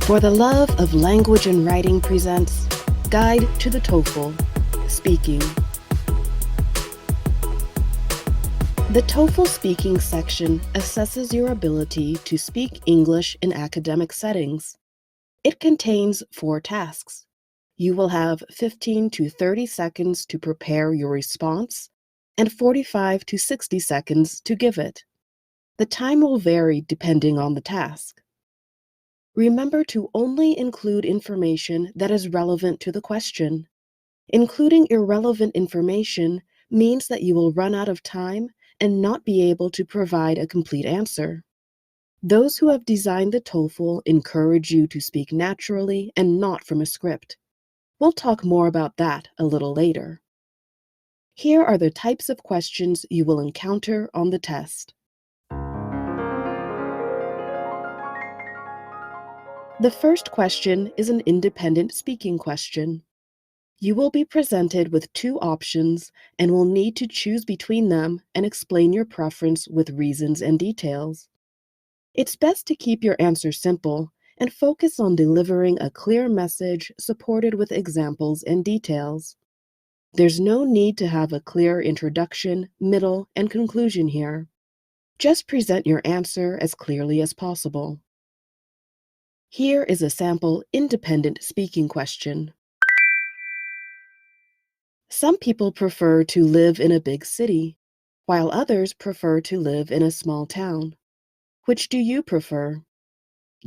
For the Love of Language and Writing presents Guide to the TOEFL, Speaking. The TOEFL speaking section assesses your ability to speak English in academic settings. It contains 4 tasks. You will have 15 to 30 seconds to prepare your response and 45 to 60 seconds to give it. The time will vary depending on the task. Remember to only include information that is relevant to the question. Including irrelevant information means that you will run out of time and not be able to provide a complete answer. Those who have designed the TOEFL encourage you to speak naturally and not from a script. We'll talk more about that a little later. Here are the types of questions you will encounter on the test. The first question is an independent speaking question. You will be presented with 2 options and will need to choose between them and explain your preference with reasons and details. It's best to keep your answer simple and focus on delivering a clear message supported with examples and details. There's no need to have a clear introduction, middle, and conclusion here. Just present your answer as clearly as possible. Here is a sample independent speaking question. Some people prefer to live in a big city, while others prefer to live in a small town. Which do you prefer?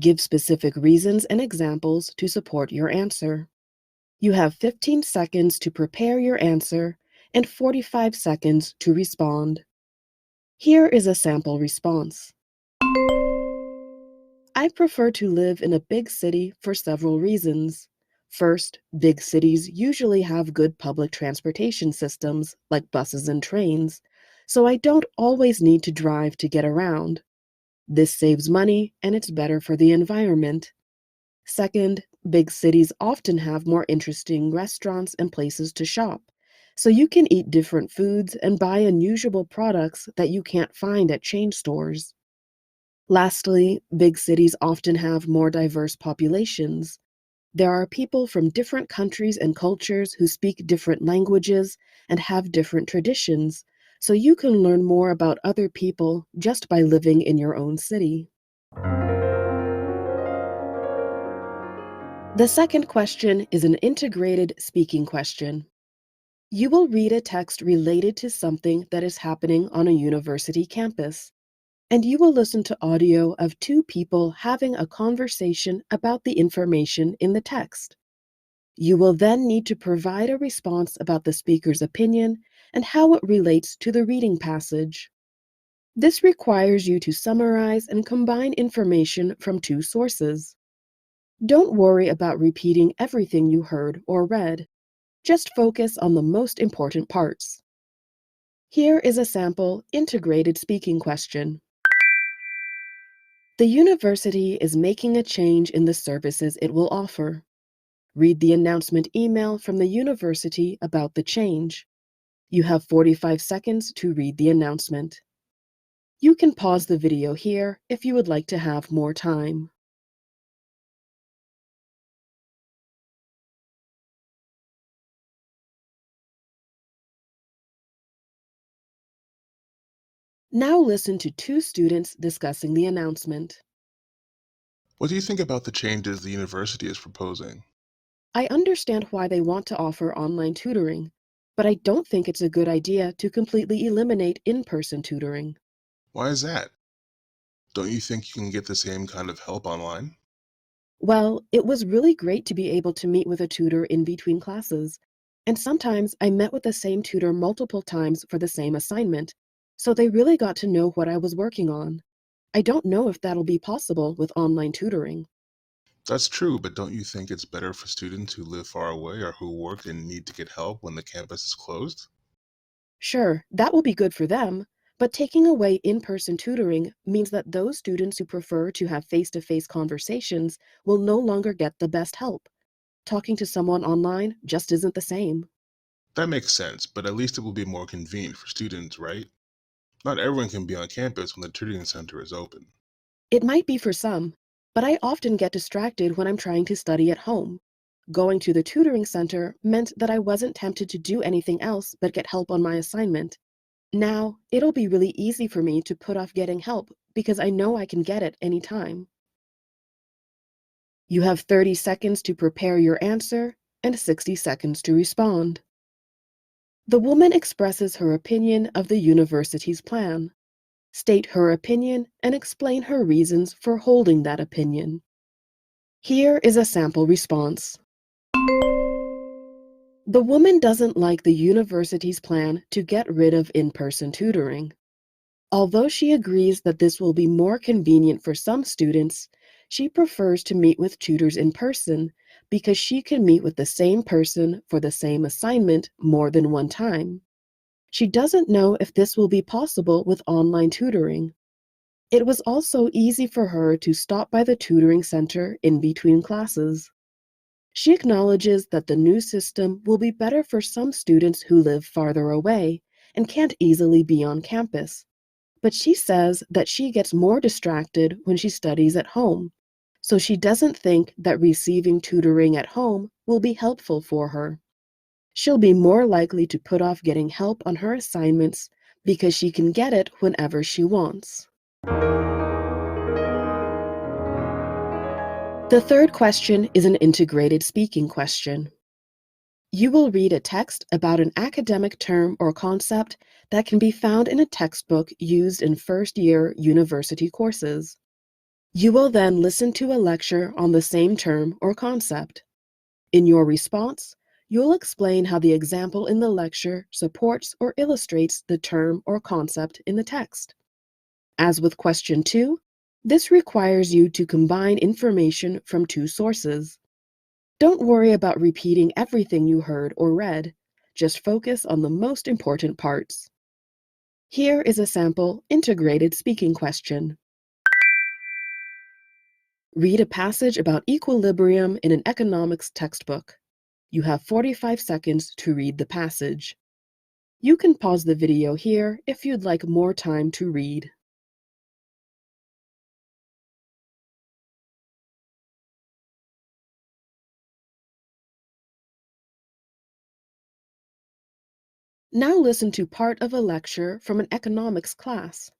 Give specific reasons and examples to support your answer. You have 15 seconds to prepare your answer and 45 seconds to respond. Here is a sample response. I prefer to live in a big city for several reasons. First, big cities usually have good public transportation systems, like buses and trains, so I don't always need to drive to get around. This saves money and it's better for the environment. Second, big cities often have more interesting restaurants and places to shop, so you can eat different foods and buy unusual products that you can't find at chain stores. Lastly, big cities often have more diverse populations. There are people from different countries and cultures who speak different languages and have different traditions, so you can learn more about other people just by living in your own city. The second question is an integrated speaking question. You will read a text related to something that is happening on a university campus, and you will listen to audio of 2 people having a conversation about the information in the text. You will then need to provide a response about the speaker's opinion and how it relates to the reading passage. This requires you to summarize and combine information from 2 sources. Don't worry about repeating everything you heard or read. Just focus on the most important parts. Here is a sample integrated speaking question. The university is making a change in the services it will offer. Read the announcement email from the university about the change. You have 45 seconds to read the announcement. You can pause the video here if you would like to have more time. Now listen to 2 students discussing the announcement. What do you think about the changes the university is proposing? I understand why they want to offer online tutoring, but I don't think it's a good idea to completely eliminate in-person tutoring. Why is that? Don't you think you can get the same kind of help online? Well, it was really great to be able to meet with a tutor in between classes, and sometimes I met with the same tutor multiple times for the same assignment, so they really got to know what I was working on. I don't know if that'll be possible with online tutoring. That's true, but don't you think it's better for students who live far away or who work and need to get help when the campus is closed? Sure, that will be good for them, but taking away in-person tutoring means that those students who prefer to have face-to-face conversations will no longer get the best help. Talking to someone online just isn't the same. That makes sense, but at least it will be more convenient for students, right? Not everyone can be on campus when the tutoring center is open. It might be for some, but I often get distracted when I'm trying to study at home. Going to the tutoring center meant that I wasn't tempted to do anything else but get help on my assignment. Now, it'll be really easy for me to put off getting help because I know I can get it anytime. You have 30 seconds to prepare your answer and 60 seconds to respond. The woman expresses her opinion of the university's plan. State her opinion and explain her reasons for holding that opinion. Here is a sample response. The woman doesn't like the university's plan to get rid of in-person tutoring. Although she agrees that this will be more convenient for some students, she prefers to meet with tutors in person because she can meet with the same person for the same assignment more than one time. She doesn't know if this will be possible with online tutoring. It was also easy for her to stop by the tutoring center in between classes. She acknowledges that the new system will be better for some students who live farther away and can't easily be on campus. But she says that she gets more distracted when she studies at home, so she doesn't think that receiving tutoring at home will be helpful for her. She'll be more likely to put off getting help on her assignments because she can get it whenever she wants. The third question is an integrated speaking question. You will read a text about an academic term or concept that can be found in a textbook used in first-year university courses. You will then listen to a lecture on the same term or concept. In your response, you'll explain how the example in the lecture supports or illustrates the term or concept in the text. As with question 2, this requires you to combine information from two sources. Don't worry about repeating everything you heard or read. Just focus on the most important parts. Here is a sample integrated speaking question. Read a passage about equilibrium in an economics textbook. You have 45 seconds to read the passage. You can pause the video here if you'd like more time to read. Now listen to part of a lecture from an economics class.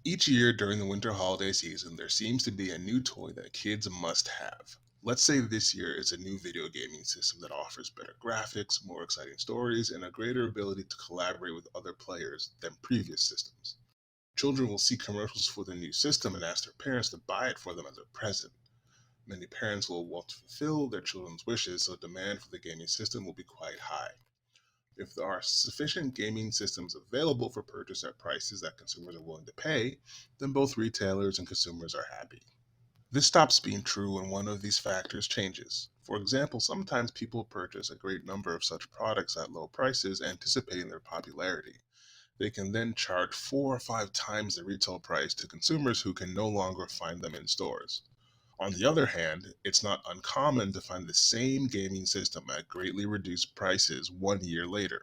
Each year during the winter holiday season, there seems to be a new toy that kids must have. Let's say this year it's a new video gaming system that offers better graphics, more exciting stories, and a greater ability to collaborate with other players than previous systems. Children will see commercials for the new system and ask their parents to buy it for them as a present. Many parents will want to fulfill their children's wishes, so demand for the gaming system will be quite high. If there are sufficient gaming systems available for purchase at prices that consumers are willing to pay, then both retailers and consumers are happy. This stops being true when one of these factors changes. For example, sometimes people purchase a great number of such products at low prices, anticipating their popularity. They can then charge 4 or 5 times the retail price to consumers who can no longer find them in stores. On the other hand, it's not uncommon to find the same gaming system at greatly reduced prices 1 year later.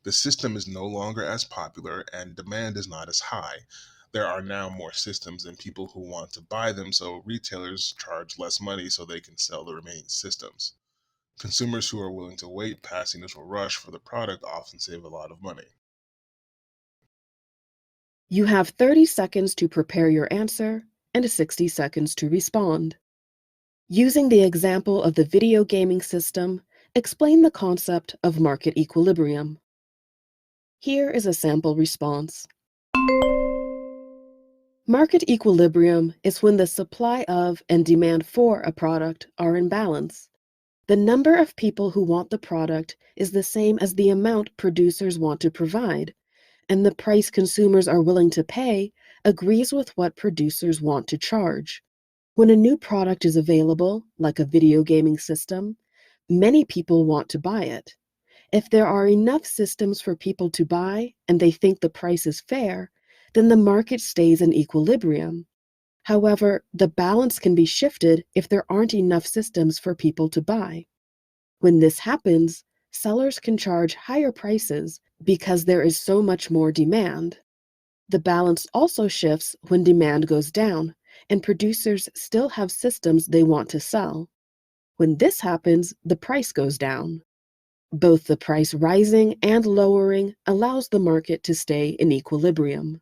The system is no longer as popular and demand is not as high. There are now more systems than people who want to buy them, so retailers charge less money so they can sell the remaining systems. Consumers who are willing to wait past the initial rush for the product often save a lot of money. You have 30 seconds to prepare your answer and 60 seconds to respond. Using the example of the video gaming system, explain the concept of market equilibrium. Here is a sample response. Market equilibrium is when the supply of and demand for a product are in balance. The number of people who want the product is the same as the amount producers want to provide, and the price consumers are willing to pay agrees with what producers want to charge. When a new product is available, like a video gaming system, many people want to buy it. If there are enough systems for people to buy and they think the price is fair, then the market stays in equilibrium. However, the balance can be shifted if there aren't enough systems for people to buy. When this happens, sellers can charge higher prices because there is so much more demand. The balance also shifts when demand goes down, and producers still have systems they want to sell. When this happens, the price goes down. Both the price rising and lowering allows the market to stay in equilibrium.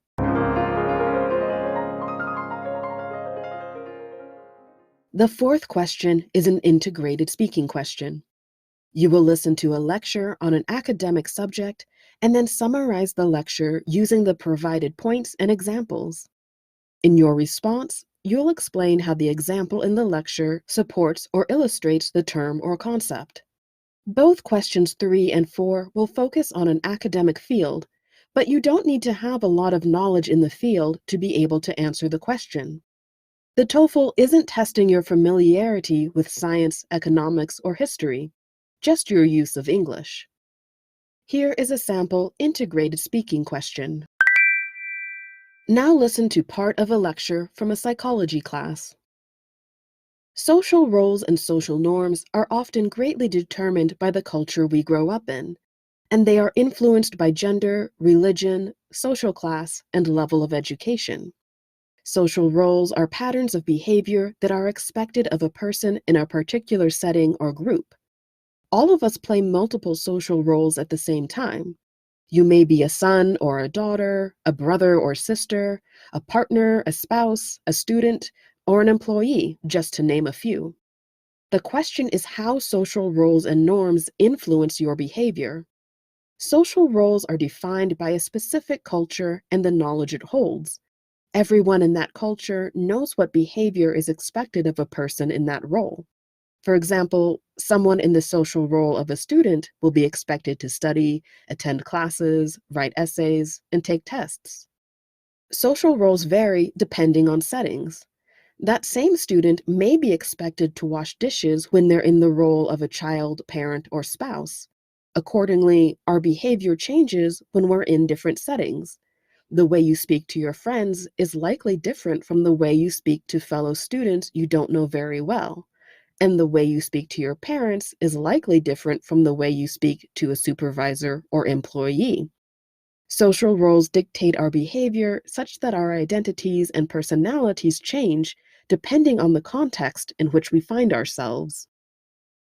The fourth question is an integrated speaking question. You will listen to a lecture on an academic subject and then summarize the lecture using the provided points and examples. In your response, you'll explain how the example in the lecture supports or illustrates the term or concept. Both questions 3 and 4 will focus on an academic field, but you don't need to have a lot of knowledge in the field to be able to answer the question. The TOEFL isn't testing your familiarity with science, economics, or history, just your use of English. Here is a sample integrated speaking question. Now listen to part of a lecture from a psychology class. Social roles and social norms are often greatly determined by the culture we grow up in, and they are influenced by gender, religion, social class, and level of education. Social roles are patterns of behavior that are expected of a person in a particular setting or group. All of us play multiple social roles at the same time. You may be a son or a daughter, a brother or sister, a partner, a spouse, a student, or an employee, just to name a few. The question is how social roles and norms influence your behavior. Social roles are defined by a specific culture and the knowledge it holds. Everyone in that culture knows what behavior is expected of a person in that role. For example, someone in the social role of a student will be expected to study, attend classes, write essays, and take tests. Social roles vary depending on settings. That same student may be expected to wash dishes when they're in the role of a child, parent, or spouse. Accordingly, our behavior changes when we're in different settings. The way you speak to your friends is likely different from the way you speak to fellow students you don't know very well. And the way you speak to your parents is likely different from the way you speak to a supervisor or employee. Social roles dictate our behavior such that our identities and personalities change depending on the context in which we find ourselves.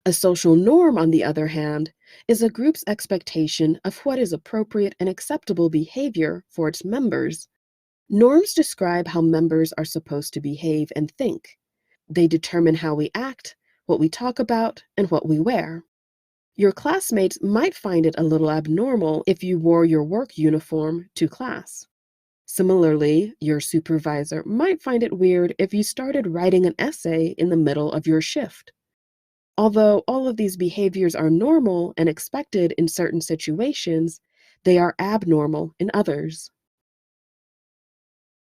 A social norm, on the other hand, is a group's expectation of what is appropriate and acceptable behavior for its members. Norms describe how members are supposed to behave and think. They determine how we act, what we talk about, and what we wear. Your classmates might find it a little abnormal if you wore your work uniform to class. Similarly, your supervisor might find it weird if you started writing an essay in the middle of your shift. Although all of these behaviors are normal and expected in certain situations, they are abnormal in others.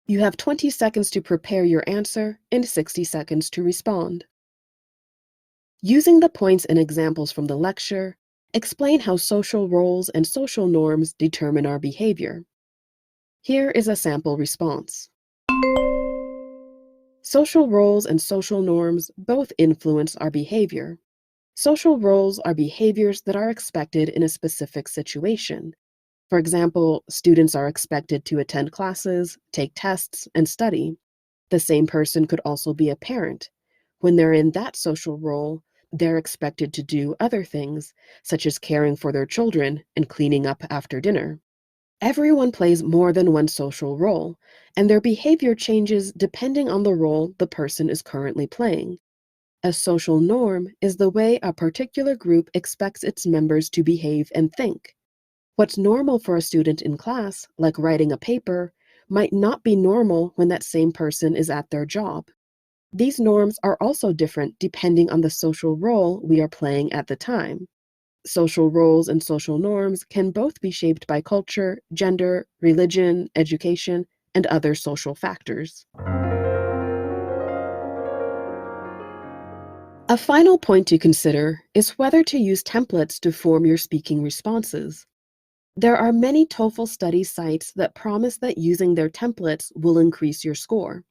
You have 20 seconds to prepare your answer and 60 seconds to respond. Using the points and examples from the lecture, explain how social roles and social norms determine our behavior. Here is a sample response. Social roles and social norms both influence our behavior. Social roles are behaviors that are expected in a specific situation. For example, students are expected to attend classes, take tests, and study. The same person could also be a parent. When they're in that social role, they're expected to do other things, such as caring for their children and cleaning up after dinner. Everyone plays more than one social role, and their behavior changes depending on the role the person is currently playing. A social norm is the way a particular group expects its members to behave and think. What's normal for a student in class, like writing a paper, might not be normal when that same person is at their job. These norms are also different depending on the social role we are playing at the time. Social roles and social norms can both be shaped by culture, gender, religion, education, and other social factors. A final point to consider is whether to use templates to form your speaking responses. There are many TOEFL study sites that promise that using their templates will increase your score.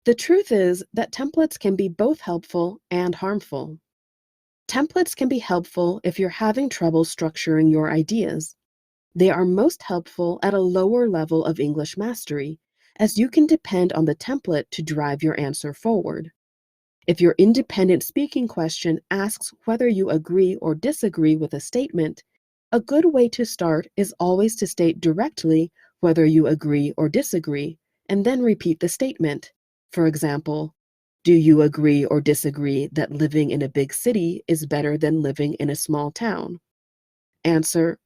The truth is that templates can be both helpful and harmful. Templates can be helpful if you're having trouble structuring your ideas. They are most helpful at a lower level of English mastery as you can depend on the template to drive your answer forward. If your independent speaking question asks whether you agree or disagree with a statement, a good way to start is always to state directly whether you agree or disagree, and then repeat the statement. For example, do you agree or disagree that living in a big city is better than living in a small town? Answer: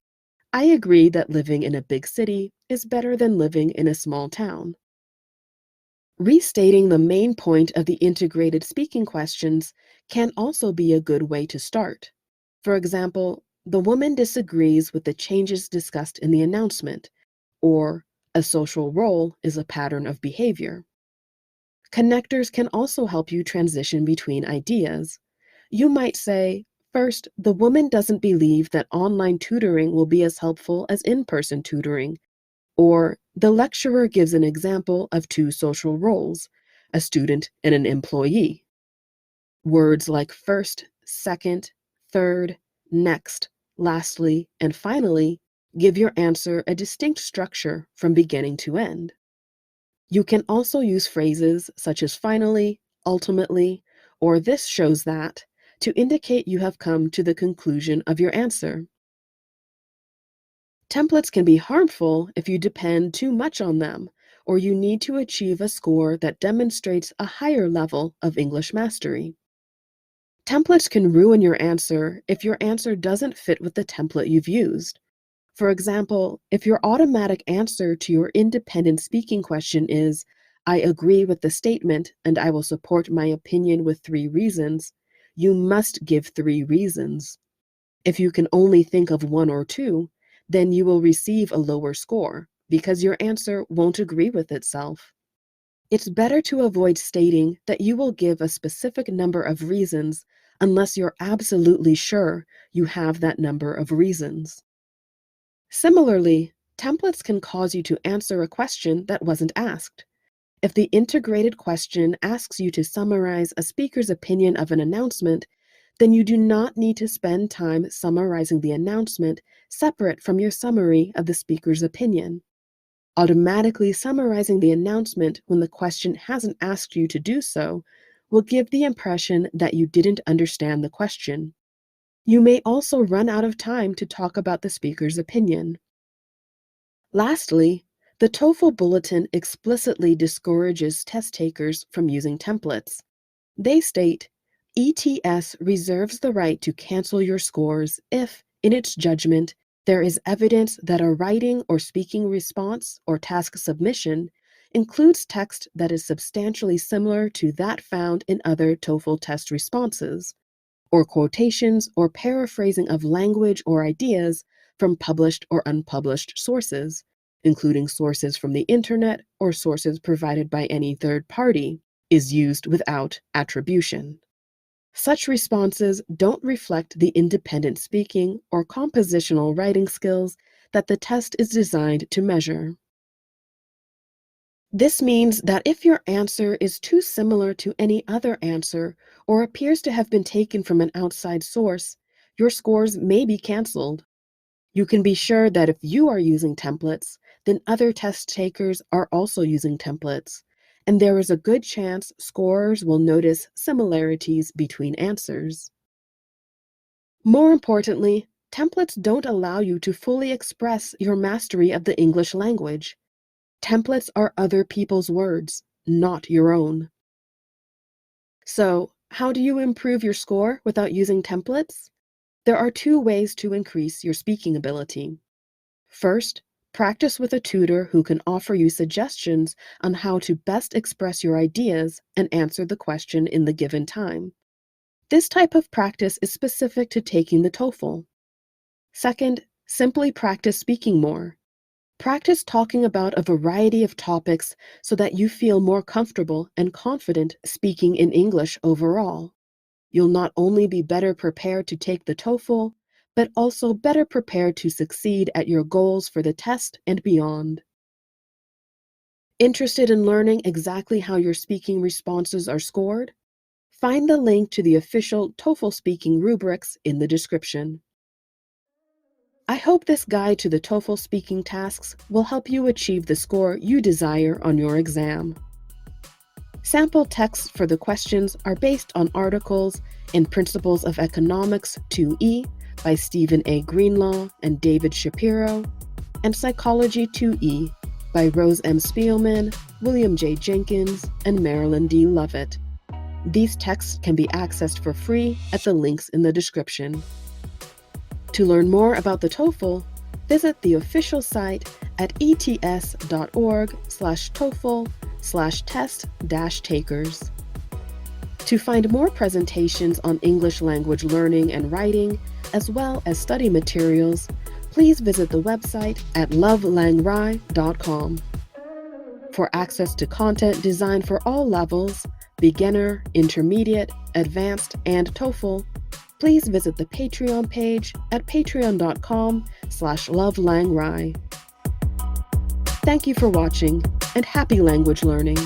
I agree that living in a big city is better than living in a small town. Restating the main point of the integrated speaking questions can also be a good way to start. For example, the woman disagrees with the changes discussed in the announcement, or a social role is a pattern of behavior. Connectors can also help you transition between ideas. You might say, first, the woman doesn't believe that online tutoring will be as helpful as in person tutoring, or the lecturer gives an example of two social roles, a student and an employee. Words like first, second, third, next, lastly, and finally give your answer a distinct structure from beginning to end. You can also use phrases such as finally, ultimately, or this shows that to indicate you have come to the conclusion of your answer. Templates can be harmful if you depend too much on them, or you need to achieve a score that demonstrates a higher level of English mastery. Templates can ruin your answer if your answer doesn't fit with the template you've used. For example, if your automatic answer to your independent speaking question is, I agree with the statement and I will support my opinion with 3 reasons, you must give 3 reasons. If you can only think of 1 or 2, then you will receive a lower score because your answer won't agree with itself. It's better to avoid stating that you will give a specific number of reasons unless you're absolutely sure you have that number of reasons. Similarly, templates can cause you to answer a question that wasn't asked. If the integrated question asks you to summarize a speaker's opinion of an announcement, then you do not need to spend time summarizing the announcement separate from your summary of the speaker's opinion. Automatically summarizing the announcement when the question hasn't asked you to do so will give the impression that you didn't understand the question. You may also run out of time to talk about the speaker's opinion. Lastly, the TOEFL bulletin explicitly discourages test takers from using templates. They state, ETS reserves the right to cancel your scores if, in its judgment, there is evidence that a writing or speaking response or task submission includes text that is substantially similar to that found in other TOEFL test responses, or quotations or paraphrasing of language or ideas from published or unpublished sources, including sources from the internet or sources provided by any third party, is used without attribution. Such responses don't reflect the independent speaking or compositional writing skills that the test is designed to measure. This means that if your answer is too similar to any other answer or appears to have been taken from an outside source, your scores may be canceled. You can be sure that if you are using templates, then other test takers are also using templates, and there is a good chance scorers will notice similarities between answers. More importantly, templates don't allow you to fully express your mastery of the English language. Templates are other people's words, not your own. So, how do you improve your score without using templates? There are 2 ways to increase your speaking ability. First, practice with a tutor who can offer you suggestions on how to best express your ideas and answer the question in the given time. This type of practice is specific to taking the TOEFL. Second, simply practice speaking more. Practice talking about a variety of topics so that you feel more comfortable and confident speaking in English overall. You'll not only be better prepared to take the TOEFL, but also better prepared to succeed at your goals for the test and beyond. Interested in learning exactly how your speaking responses are scored? Find the link to the official TOEFL speaking rubrics in the description. I hope this guide to the TOEFL speaking tasks will help you achieve the score you desire on your exam. Sample texts for the questions are based on articles in Principles of Economics 2E by Stephen A. Greenlaw and David Shapiro, and Psychology 2E by Rose M. Spielman, William J. Jenkins, and Marilyn D. Lovett. These texts can be accessed for free at the links in the description. To learn more about the TOEFL, visit the official site at ets.org/TOEFL/test-takers. To find more presentations on English language learning and writing, as well as study materials, please visit the website at lovelangrai.com. For access to content designed for all levels, beginner, intermediate, advanced, and TOEFL, please visit the Patreon page at patreon.com/lovelangrai. Thank you for watching, and happy language learning!